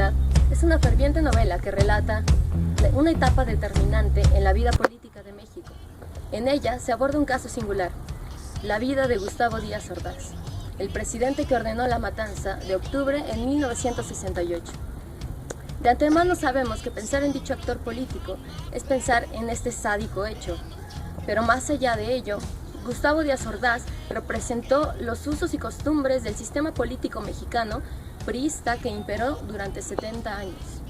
oscuridad es una ferviente novela que relata una etapa determinante en la vida política de México. En ella se aborda un caso singular, la vida de Gustavo Díaz Ordaz, el presidente que ordenó la matanza de octubre en 1968. De antemano sabemos que pensar en dicho actor político es pensar en este sádico hecho, pero más allá de ello, Gustavo Díaz Ordaz representó los usos y costumbres del sistema político mexicano priista que imperó durante 70 años.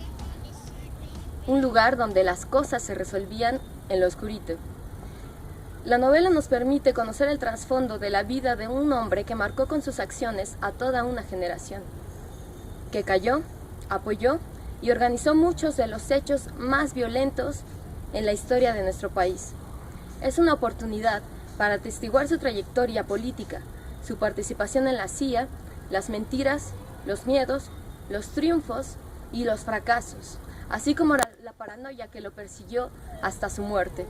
Un lugar donde las cosas se resolvían en lo oscurito. La novela nos permite conocer el trasfondo de la vida de un hombre que marcó con sus acciones a toda una generación, que cayó, apoyó y organizó muchos de los hechos más violentos en la historia de nuestro país. Es una oportunidad para atestiguar su trayectoria política, su participación en la CIA, las mentiras, los miedos, los triunfos y los fracasos, así como la paranoia que lo persiguió hasta su muerte.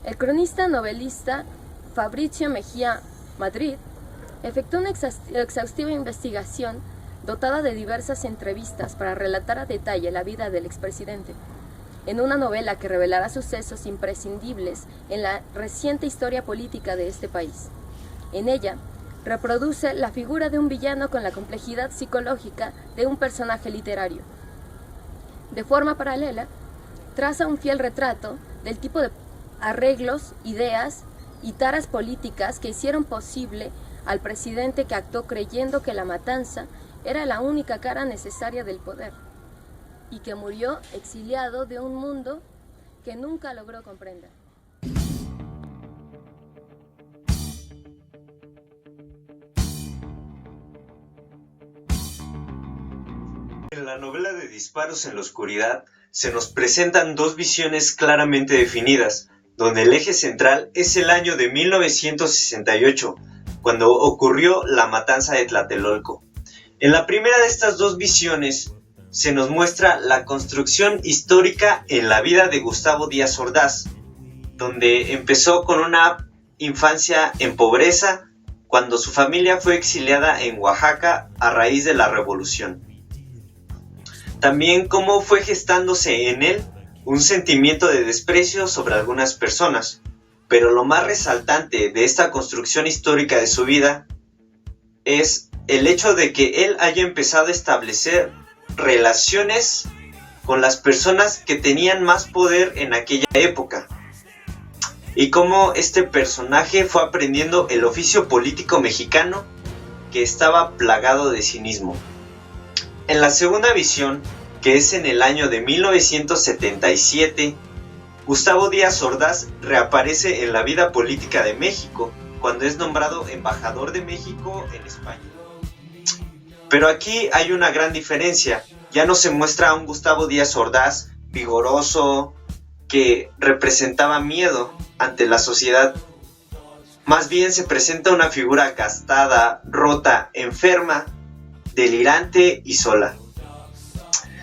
El cronista novelista Fabricio Mejía Madrid efectuó una exhaustiva investigación dotada de diversas entrevistas para relatar a detalle la vida del expresidente, en una novela que revelará sucesos imprescindibles en la reciente historia política de este país. En ella, reproduce la figura de un villano con la complejidad psicológica de un personaje literario. De forma paralela, traza un fiel retrato del tipo de arreglos, ideas y taras políticas que hicieron posible al presidente que actuó creyendo que la matanza era la única cara necesaria del poder y que murió exiliado de un mundo que nunca logró comprender. En la novela de Disparos en la Oscuridad se nos presentan dos visiones claramente definidas, donde el eje central es el año de 1968, cuando ocurrió la matanza de Tlatelolco. En la primera de estas dos visiones se nos muestra la construcción histórica en la vida de Gustavo Díaz Ordaz, donde empezó con una infancia en pobreza cuando su familia fue exiliada en Oaxaca a raíz de la revolución. También cómo fue gestándose en él un sentimiento de desprecio sobre algunas personas, pero lo más resaltante de esta construcción histórica de su vida es el hecho de que él haya empezado a establecer relaciones con las personas que tenían más poder en aquella época, y cómo este personaje fue aprendiendo el oficio político mexicano que estaba plagado de cinismo. En la segunda visión, que es en el año de 1977, Gustavo Díaz Ordaz reaparece en la vida política de México cuando es nombrado embajador de México en España. Pero aquí hay una gran diferencia. Ya no se muestra a un Gustavo Díaz Ordaz vigoroso que representaba miedo ante la sociedad. Más bien se presenta una figura gastada, rota, enferma, delirante y sola.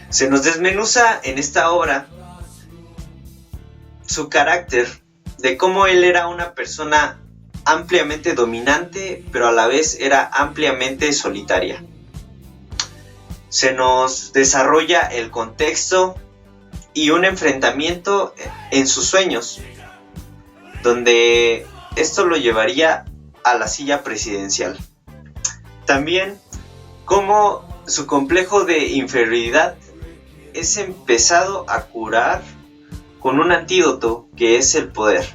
Se nos desmenuza en esta obra su carácter, de cómo él era una persona ampliamente dominante, pero a la vez era ampliamente solitaria. Se nos desarrolla el contexto y un enfrentamiento en sus sueños, donde esto lo llevaría a la silla presidencial. También cómo su complejo de inferioridad es empezado a curar con un antídoto que es el poder.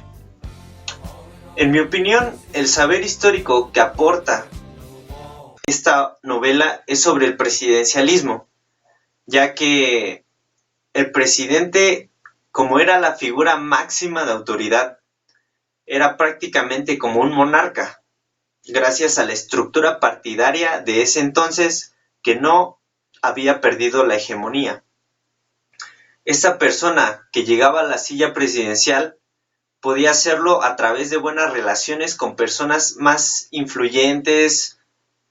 En mi opinión, el saber histórico que aporta esta novela es sobre el presidencialismo, ya que el presidente, como era la figura máxima de autoridad, era prácticamente como un monarca, gracias a la estructura partidaria de ese entonces que no había perdido la hegemonía. Esa persona que llegaba a la silla presidencial podía hacerlo a través de buenas relaciones con personas más influyentes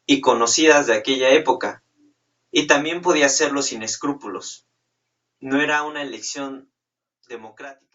y conocidas de aquella época, y también podía hacerlo sin escrúpulos. No era una elección democrática.